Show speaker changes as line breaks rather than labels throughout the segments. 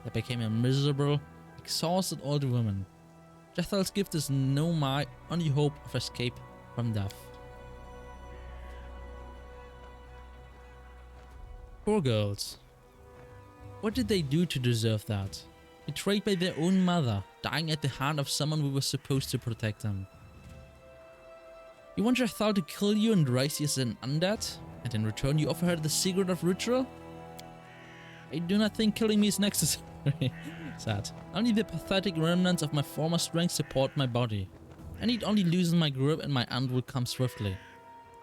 I became a miserable, exhausted old woman. Jaethal's gift is now my only hope of escape from death. Poor girls. What did they do to deserve that? Betrayed by their own mother, dying at the hand of someone who was supposed to protect them. You want Jaethal to kill you and raise you as an undead? And in return you offer her the secret of ritual? I do not think killing me is necessary. Sad. Only the pathetic remnants of my former strength support my body. I need only loosen my grip and my end will come swiftly.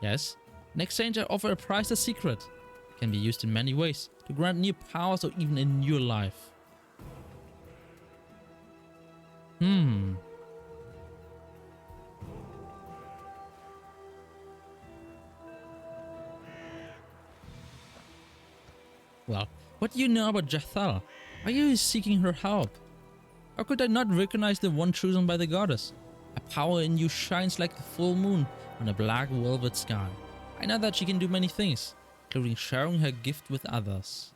Yes, in exchange I offer a priceless secret. It can be used in many ways, to grant new powers or even a new life. Well, what do you know about Jaethal? Why are you seeking her help? How could I not recognize the one chosen by the goddess? A power in you shines like the full moon on a black velvet sky. I know that she can do many things, including sharing her gift with others.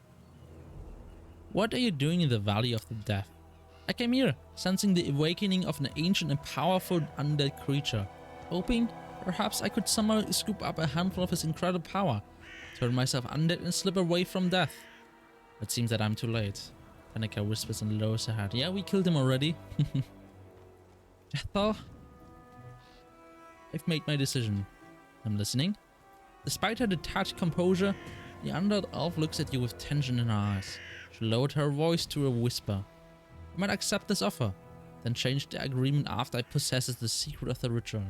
What are you doing in the Valley of the Dead? I came here, sensing the awakening of an ancient and powerful undead creature, hoping perhaps I could somehow scoop up a handful of his incredible power, turn myself undead and slip away from death. It seems that I'm too late. Danica whispers and lowers her head. Yeah, we killed him already. Jaethal, I've made my decision. I'm listening. Despite her detached composure, the undead elf looks at you with tension in her eyes. She lowered her voice to a whisper. I might accept this offer, then change the agreement after I possess the secret of the ritual.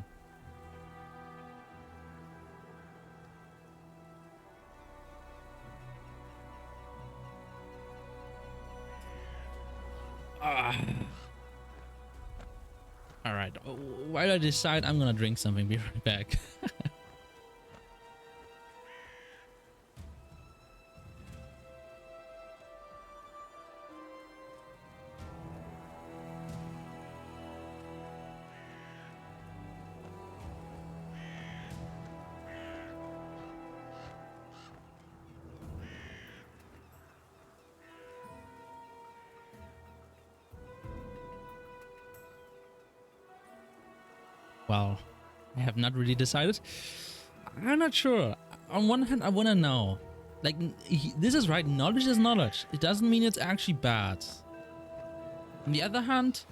Alright, while I decide, I'm gonna drink something, be right back. Well, I have not really decided. I'm not sure. On one hand, I want to know. Like, this is right, knowledge is knowledge. It doesn't mean it's actually bad. On the other hand,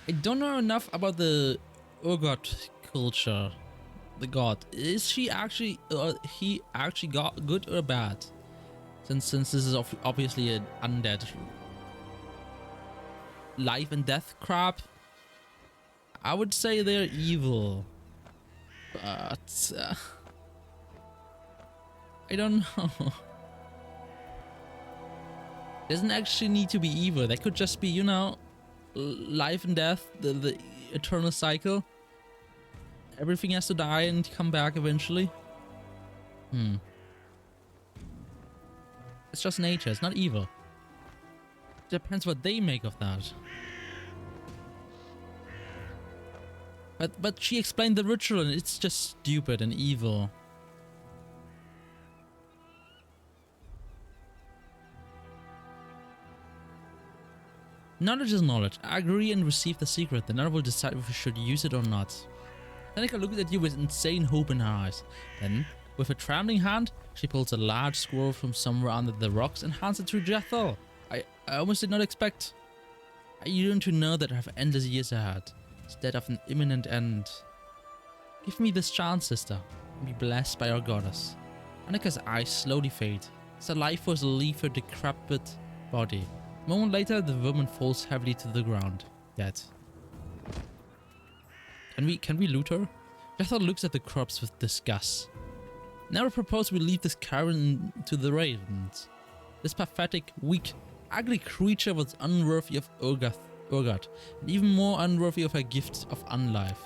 I don't know enough about the Urgot culture. The god. Is he actually good or bad? Since this is obviously an undead life and death crap. I would say they're evil, but I don't know. Doesn't actually need to be evil. They could just be, you know, life and death, the eternal cycle. Everything has to die and come back eventually. It's just nature. It's not evil. It depends what they make of that. But she explained the ritual and it's just stupid and evil. Knowledge is knowledge. I agree and receive the secret, then I will decide if we should use it or not. Danica looked at you with insane hope in her eyes. Then, with a trembling hand, she pulls a large scroll from somewhere under the rocks and hands it to Jaethal. I almost did not expect. I yearn to know that I have endless years ahead, instead of an imminent end. Give me this chance, sister, and be blessed by our goddess. Danica's eyes slowly fade, as the life force leaves her decrepit body. A moment later, the woman falls heavily to the ground, dead. Can we loot her? Jaethal looks at the corpse with disgust. Now I propose we leave this caravan to the ravens. This pathetic, weak, ugly creature was unworthy of Urgot, and even more unworthy of her gift of unlife.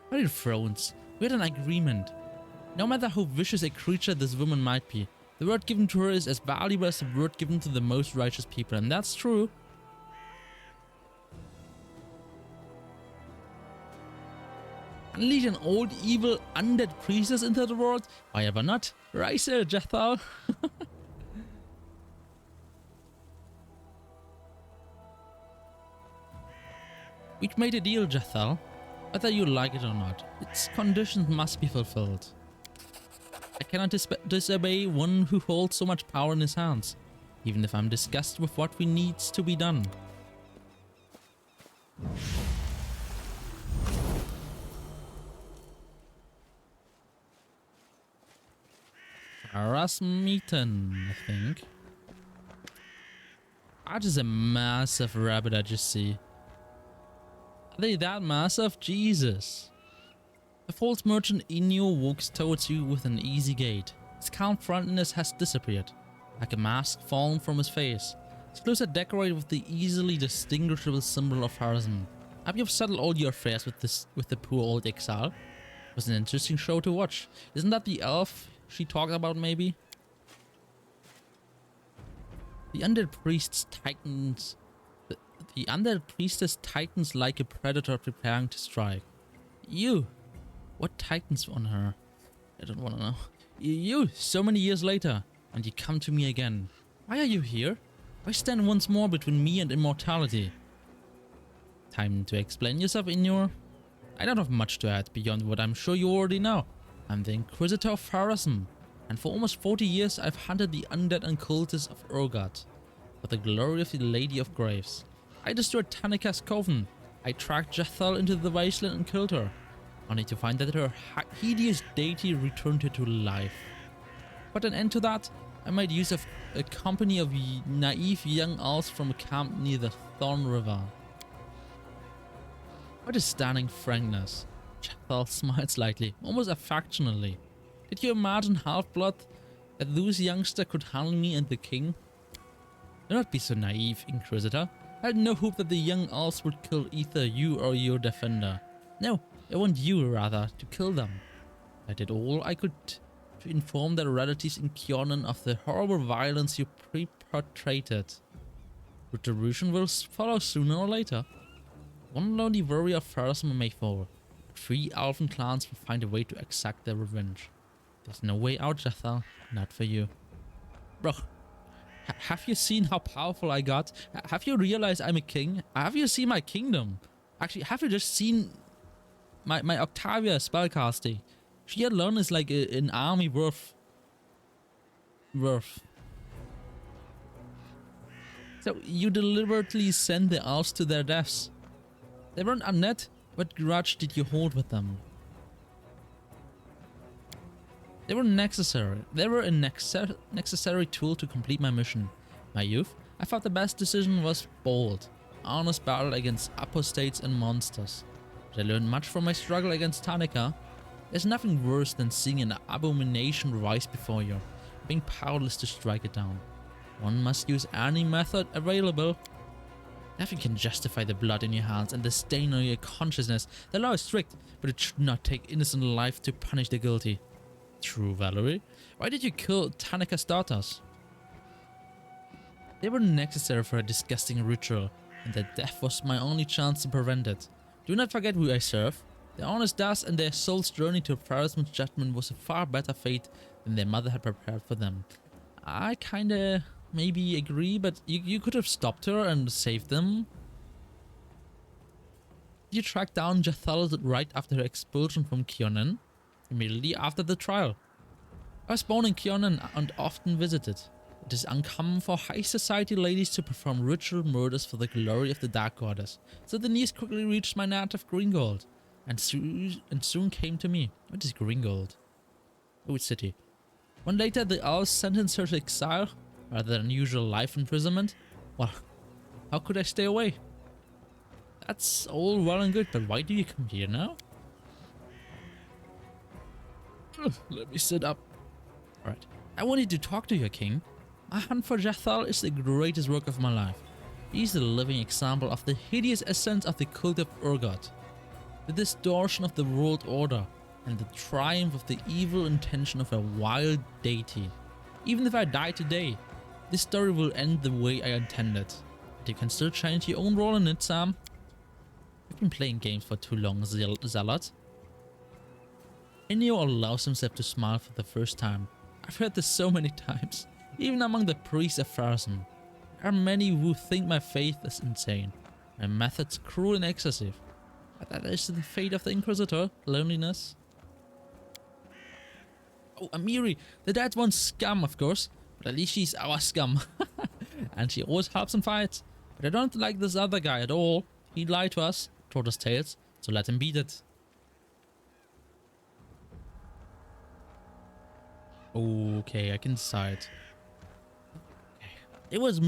What are thrones? We had an agreement. No matter how vicious a creature this woman might be, the word given to her is as valuable as the word given to the most righteous people, and that's true. Unleash an old, evil, undead priestess into the world? Why ever not? Rise her, Jaethal. We've made a deal, Jaethal. Whether you like it or not, its conditions must be fulfilled. I cannot disobey one who holds so much power in his hands, even if I'm disgusted with what needs to be done. Rasmeten, I think. That is a massive rabbit I just see. Are they that massive? Jesus. The false merchant Inyo walks towards you with an easy gait. His calm friendliness has disappeared, like a mask fallen from his face. His clothes are decorated with the easily distinguishable symbol of harassment. Have you settled all your affairs with the poor old exile? It was an interesting show to watch. Isn't that the elf she talked about, maybe? The undead priestess tightens. The undead priestess tightens like a predator preparing to strike. You! What tightens on her? I don't want to know. You! So many years later, and you come to me again. Why are you here? Why stand once more between me and immortality? Time to explain yourself, Inyor. I don't have much to add beyond what I'm sure you already know. I'm the Inquisitor of Pharasm, and for almost 40 years I've hunted the undead and cultists of Urgot for the glory of the Lady of Graves. I destroyed Tanika's coven. I tracked Jaethal into the wasteland and killed her, only to find that her hideous deity returned her to life. But an end to that, I made use of a company of naive young elves from a camp near the Thorn River. What a stunning frankness. Jaethal smiled slightly, almost affectionately. Did you imagine, Half-Blood, that those youngsters could handle me and the king? Do not be so naive, Inquisitor. I had no hope that the young elves would kill either you or your defender. No, I want you, rather, to kill them. I did all I could to inform their relatives in Kionan of the horrible violence you perpetrated. Retribution will follow sooner or later. One lonely warrior of Pharasm may fall, but 3 elven clans will find a way to exact their revenge. There's no way out, Jaethal. Not for you. Bro, have you seen how powerful I got? Have you realized I'm a king? Have you seen my kingdom? Actually, have you just seen my Octavia spellcasting? She alone is like an army worth. So you deliberately sent the elves to their deaths. They weren't undead. What grudge did you hold with them? They were necessary. They were a necessary tool to complete my mission. My youth, I thought the best decision was bold, honest battle against apostates and monsters. But I learned much from my struggle against Tanika. There's nothing worse than seeing an abomination rise before you, being powerless to strike it down. One must use any method available. Nothing can justify the blood in your hands and the stain on your consciousness. The law is strict, but it should not take innocent life to punish the guilty. True, Valerie. Why did you kill Tanika's daughters? They were necessary for a disgusting ritual, and their death was my only chance to prevent it. Do not forget who I serve. Their honest deaths and their soul's journey to Pharasm's judgment was a far better fate than their mother had prepared for them. I kinda maybe agree, but you could have stopped her and saved them. You tracked down Jaethal right after her expulsion from Kionan, immediately after the trial. I was born in Kionan and often visited. It is uncommon for high society ladies to perform ritual murders for the glory of the Dark Goddess, so the news quickly reached my native Greengold, and soon came to me. What is Greengold? Oh, it's city. When later the elves sentenced her to exile, rather than usual life imprisonment, well, how could I stay away? That's all well and good, but why do you come here now? Let me sit up. Alright, I wanted to talk to your king. My hunt for Jaethal is the greatest work of my life. He's the living example of the hideous essence of the cult of Urgot, the distortion of the world order, and the triumph of the evil intention of a wild deity. Even if I die today, this story will end the way I intended. But you can still change your own role in it, Sam. You've been playing games for too long, Zealot. Inyo allows himself to smile for the first time. I've heard this so many times, even among the priests of Pharasm. There are many who think my faith is insane. My methods cruel and excessive. But that is the fate of the Inquisitor. Loneliness. Oh, Amiri. The dead one's scum, of course. But at least she's our scum. And she always helps in fights. But I don't like this other guy at all. He lied to us, told us tales, so let him beat it. Okay, I can decide. It was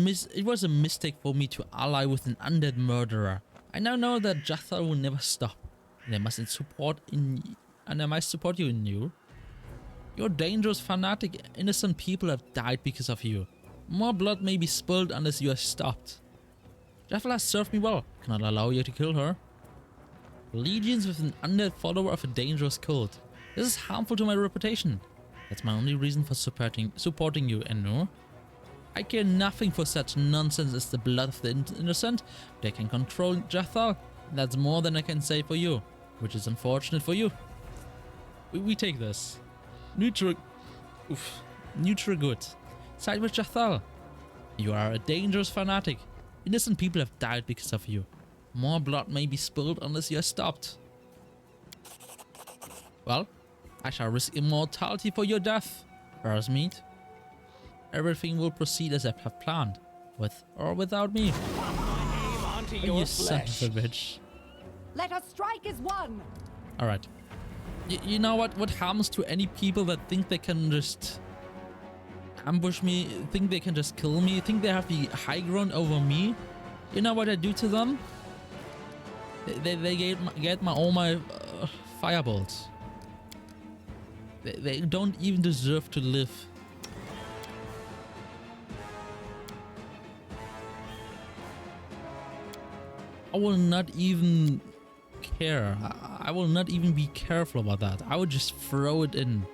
a mistake for me to ally with an undead murderer. I now know that Jaethal will never stop. And I must support you in you. You're a dangerous fanatic. Innocent people have died because of you. More blood may be spilled unless you are stopped. Jaethal has served me well. Cannot allow you to kill her. Legions with an undead follower of a dangerous cult. This is harmful to my reputation. That's my only reason for supporting you, Enno. I care nothing for such nonsense as the blood of the innocent. They can control Jaethal. That's more than I can say for you, which is unfortunate for you. We take this. Neutral good. Side with Jaethal. You are a dangerous fanatic. Innocent people have died because of you. More blood may be spilled unless you are stopped. Well, I shall risk immortality for your death. Whereas meat. Everything will proceed as I have planned, with or without me. You son of a bitch.
Let us strike as one.
All right. You know what happens to any people that think they can just ambush me, think they can just kill me, think they have the high ground over me? You know what I do to them? They get all my firebolts. They don't even deserve to live. I will not even care. I will not even be careful about that. I would just throw it in.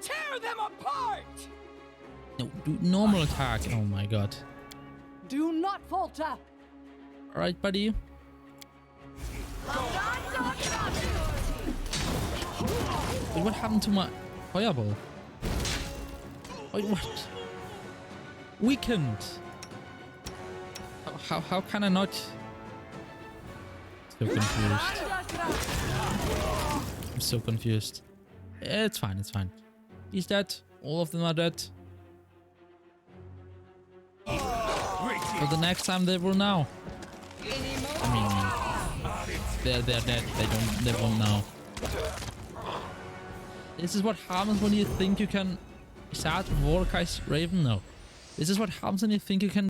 Tear them apart!
No, do normal attack. Oh my god.
Do not falter.
Alright, buddy. Wait, what happened to my fireball? Wait, what? Weakened. How can I not? So confused. I'm so confused. It's fine, it's fine. He's dead. All of them are dead. For the next time they will know. I mean, they're dead. They won't know. This is what happens when you think you can. Is that Mordecai's Raven? No. This is what happens when you think you can